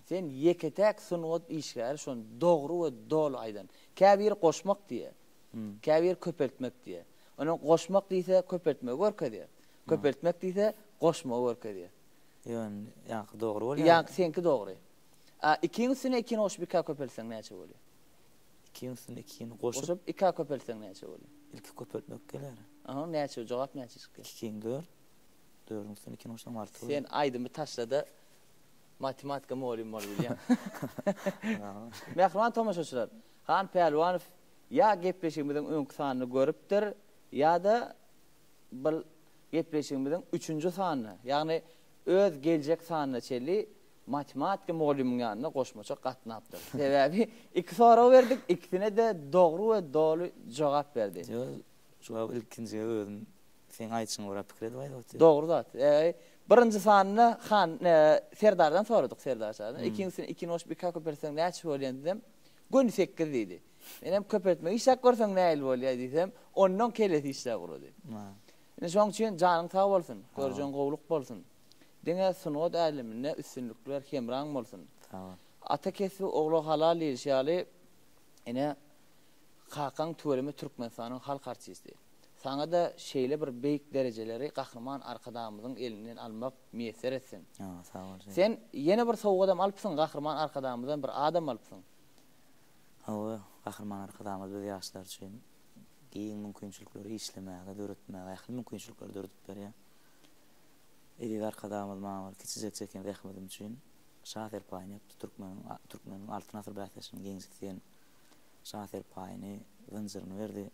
Sen yeketek sunut işler şon dogry we dol aýdan. Käbir goşmak diýe. Käbir köpeltmek diýe. Onu goşmak diýse köpeltmek görke diýe. Köpeltmek diýse goşmak görke diýe. Ýa dogry bolýar. Ýa senki dogry. Ikiňisini 2 goşup 2 köpeltseň näçe bolýar? Ikiňisini 2 goşup 2 köpeltseň näçe bolýar? ilki köpeltmek geler. Aha, näçe jogap näçe çykýar? 2 4. 4'üňden 2 goşdyň arty. Sen aýdymy taşlada matematika molim bol bilýän. Mehriban tomaşaçylar, Han Pehliwanow ýa gepleşigimiziň öňki sanyny görüpdir, ýa-da bir gepleşigimiziň 3-nji sanyny, ýagny öz geljek sanyny çeli matematika molimiň ýanyna goşmaça gatnapdyr. Sebäbi 2 sorag berdik, ikisine de dogry we dolu jogap berdi. Şu ilkinji özüm sen aýtsyň ora pikir edip Dogry zat. Birinci sanyny Han Serdardan soradyk, Serdarçadan. Ikincisini 2 noş bir köpeltseň näçe bolýan dedim. Gün 8 diýdi. Menem köpeltmek işak görseň näil bolýar diýsem, ondan keleti işler gurdy. Ine şoň üçin janyň sag bolsun, görjän gowluk bolsun. Diňe sunut älimine üstünlükler hemraň bolsun. Tamam. Ata kesbi oglu halal ýaşaly ine Hakan Töremi Türkmenistanyň halk artisti. Sana da şeýle bir beýik derejeleri gahrman arkadamyzyň elinden almak meýser etsin. Sağ ol. Sen ýene bir sowg adam alypsyň, gahrman arkadamyzdan bir adam alypsyň. Hawa gahrman arkadamy biz ýaşlar üçin giň mümkinçilikleri işlemäge, döretmäge, ähli mümkinçilikleri döretip berýär. Edi arkadamyz maňa kiçijek çeken rahmetim üçin şahser paýny ýapdy Türkmeniň altyn asr bähtäşini geňsikden şahser paýny wynjyryny berdi.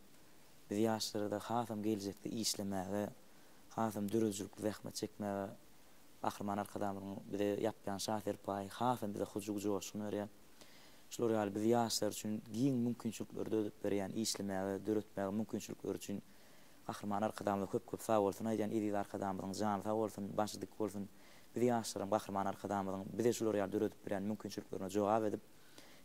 Biz ýaşlarda hasam geljekde işlemäge, hasam dürüjlük zähmet çekmäge, gahrman arkadamyň bize ýapýan şahser paý, hasam bize hujuk joşuny berýär. Şular ýaly biz ýaşlar üçin giň mümkinçilikleri döretip berýän, işlemäge, döretmäge mümkinçilikleri üçin gahrman arkadamyň köp sag bolsun, aýdan edi arkadamyň jany sag bolsun, başlyk bolsun. Biz ýaşlarym gahrman arkadamyň bize şular ýaly döretip berýän mümkinçiliklerine jogap edip,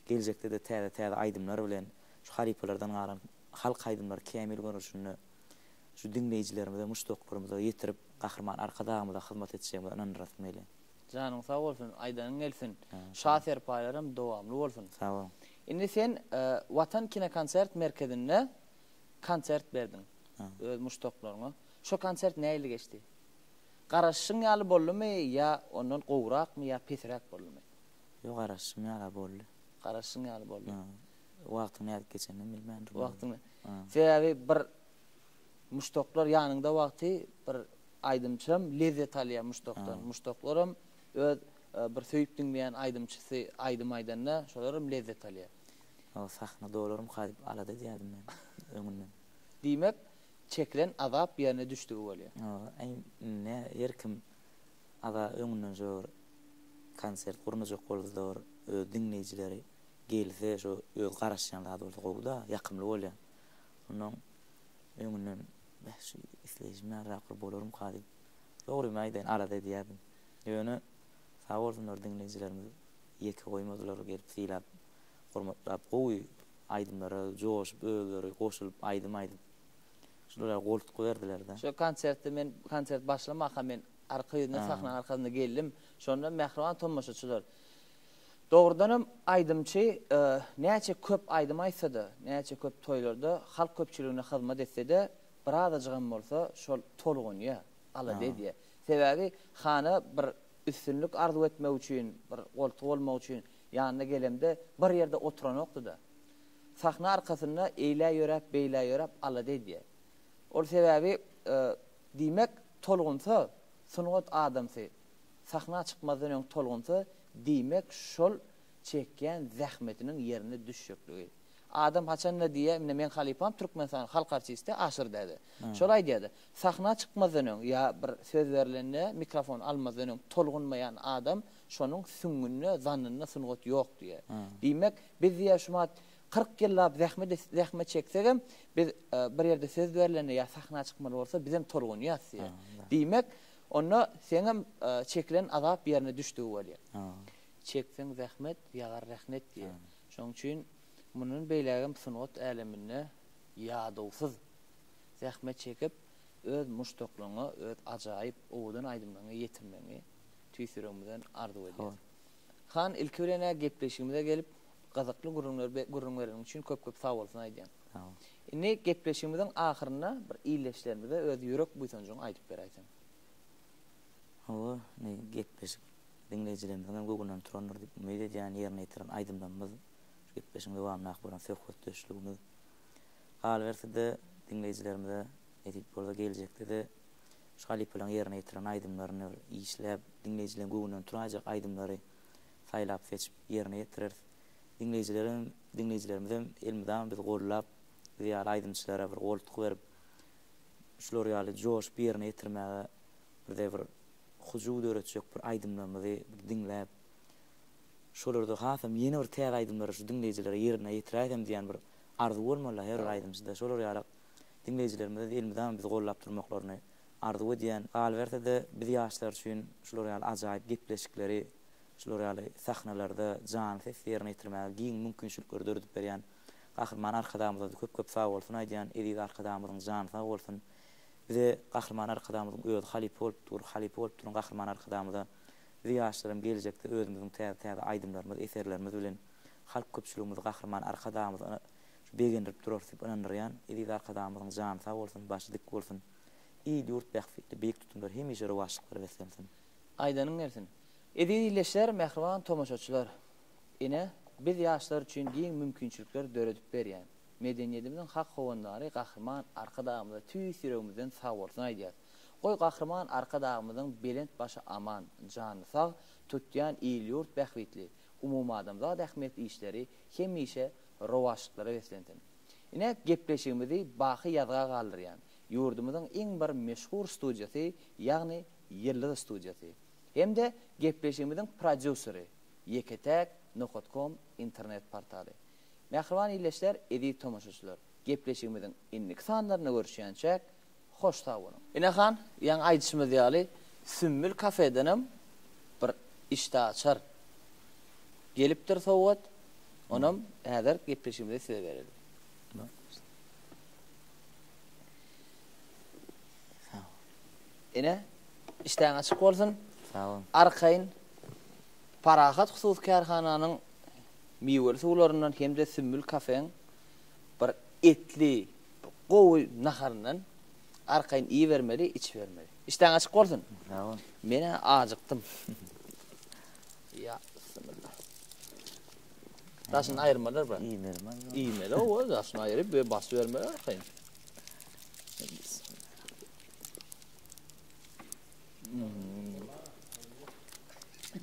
geljekde de täze aýdymlar bilen şu halipalardan garan halk aýdymlar kämil görüşüni şu dinleýijilerimize, muştoklarymyza ýetirip gahrman arkadamyza hyzmat etjegime inanýar mele. Janyň sag bolsun, aýdanyň gelsin. Şahser paýlarym dowamly bolsun. Sag ol. Indi sen Watan Kino Konsert merkezinde konsert berdin. Öz muştoklaryňa. Şo konsert näýli geçdi? Garaşyň ýaly boldymy ýa ondan gowrakmy ýa pesrak boldymy? Ýok, garaşyň ýaly boldy. Garaşyň ýaly boldy. Wagtyny näde geçenini bilmän. Wagtyny. Sebäbi bir muştoklar ýanynda wagty bir aýdymçym lezzet alýar muştokdan. Muştoklarym öz bir söýüp dinleýän aýdymçysy aýdym aýdanda şolarym lezzet alýar. O sahna dolaryň haýyp alady diýdim men öňünden. Diýmek çekilen azap ýerine düşdügi bolýar. Ne ýerkim ada öňünden jor konsert gurnajak boldylar, dinleýijileri gelse şu öz garaşýanlar bolsa gowda ýakymly bolýar. Onuň öňünden şu isleýijime rakır bolarym hadi. Dogry maýdan arada diýdim. Ýöne sag bolsunlar dinleýijilerimiz ýeke goýmadylar gelip silap, hormatlap gowy aýdymlara joşup öýleri goşulyp aýdym. Şulara goltuk berdiler da. Şu konsertde men konsert başlamaka men arka ýerine sahna arkasynda geldim. Şonda mehriban tomaşaçylar. Dogrudanam aýdymçy näçe köp aýdym aýsady, näçe köp toýlarda halk köpçüligine hyzmat etse-de biradajygam bolsa şol tolgun ya ala dedi. Sebebi hana bir üstünlük arzu etmek üçin, bir koltuk olmak üçin yanına gelemde bir yerde oturan yoktu da. Sahna arkasında eyle yörep, beyle yörep ala dedi. O sebebi demek tolgunsa, sunugat adamsı, sahna çıkmadan önce tolgunsa, demek şol çekken zahmetinin yerine düşüklüğü. Adam haçan ne diye, men halipam Türkmenistan halk artisti aşır dedi. Şolay dedi. Sahna çıkmadan önce ya bir söz verilenine mikrofon almadan önce tolgunmayan adam şonun süngünü, zannını sunugat yok diye. Demek biz yaşamat 40 yıllap zahmet çeksegem biz bir yerde söz verilenine ya sahna çıkmalı olsa bizim tolgun yatsıya. Demek onu senem çekilen azap yerine düştüğü oluyor. Çeksen zahmet yagar rahmet diye. Şoň üçin bunun beýlegem sunugat älemine ýadowsuz zahmet çekip öz muşdukluğuna, öz ajaýyp owdan aýdymlygyna ýetirmegi tüýsüremizden arzu edýär. Han ilki bilene gepleşigimize gelip gazakly gurulmalarym üçin köp sag bolsun aýdýan. Indi gepleşigimizin ahyryna bir iýleşlerimize öz ýürek buýsanjyň aýdyp berýän. Hawa ne gepleşik dinleyijilerimizden Google'dan turanlar dip meýde ýani ýerine ýetiren aýdymlanmaz. Gepleşiň dowamly akbaran söhbet düşlügini. Hal bersede dinleyijilerimize edip bolsa geljekde de şu halipalaryň ýerine ýetiren aýdymlaryny işläp dinleyijilerin Google'dan turajak aýdymlary saýlap seçip ýerine ýetirer. Dinleyijilerimizden elmizden biz gollap ýa-da aýdymçylara bir goltuk berip şular ýaly joş bir ýerine ýetirmäge bir hujuw öğretjek bir aýdymlamy dinläp şolarda hasam ýene bir täze aýdymlary şu dinlejilere ýerine ýetirýärem diýen bir arzu bolmaly her aýdymçyda şolar ýaly dinlejilerimiz elmizden biz gollap durmaklaryny arzu edýän albertede biz ýaşlar üçin şolar ýaly ajaýyp gepleşikleri şolar ýaly sahnalarda jan ses ýerine ýetirmäge giň mümkinçilikleri dördüp berýän gahrman arkadamyzda köp sag bolsun aýdýan edi arkadamyzyň jan sag bolsun. Bize gahrman arkadamyzyň öz halip bolup duran gahrman arkadamyda biz ýaşlarym geljekde özümiziň täze aýdymlarymyz, eserlerimiz bilen halk köpçüligimiz gahrman arkadamyzyny begendirip durup anandyrýan edi arkadamyzyň jan sag bolsun, başy dik bolsun. Iyi ýurt bähfitli beýik tutumlar hemişe rowaşlyklar beslensin. Aýdanyň bersin. Edi dileşler, mehriban tomaşaçylar. Ine biz ýaşlar üçin giň mümkinçilikler döredip berýän. Medeniýetimizin hak howandary gahrman arkadamyzda tüýsüremizden sag bolsun aýdýar. Goý gahrman arkadamyzyň belent başy aman, jany sag, tutýan iýil ýurt bähwitli, umum adamzat ähmiýetli işleri hemişe rowaşlyklara beslensin. Ine gepleşigimizi baky ýazga galdyrýan ýurdumyzyň iň bir meşhur studiýasy, ýagny Ýyllyk studiýasy. Hemde gepleşigimiziň prodüseri yeketek.com internet portaly. Mehriban iýleşler, edi tomaşaçylar. Gepleşigimiziň inlik sanlaryna görüşýänçek hoş sag bolun. Enehan, ýa aýdyşymyz ýaly Sümbül kafedenim bir işde açar. Gelipdir sowat. Onam häzir gepleşigimizi size berelim. Ene işten açık bolsun. Sag olun. Arkayn Parahat husus karhananyň miwel suwlaryndan hemde Sümbül kafeň bir etli gowy naharyndan arkayn iyi vermeli, iç vermeli. İşten açık bolsun. Sag olun. Mene ajykdym. Ya bismillah. Daşyny aýyrmalar bar. İyi merman. İyi mele o daşyny aýryp be bas vermeler arkayn.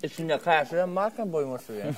İçinde karşıdan markan boyması ya.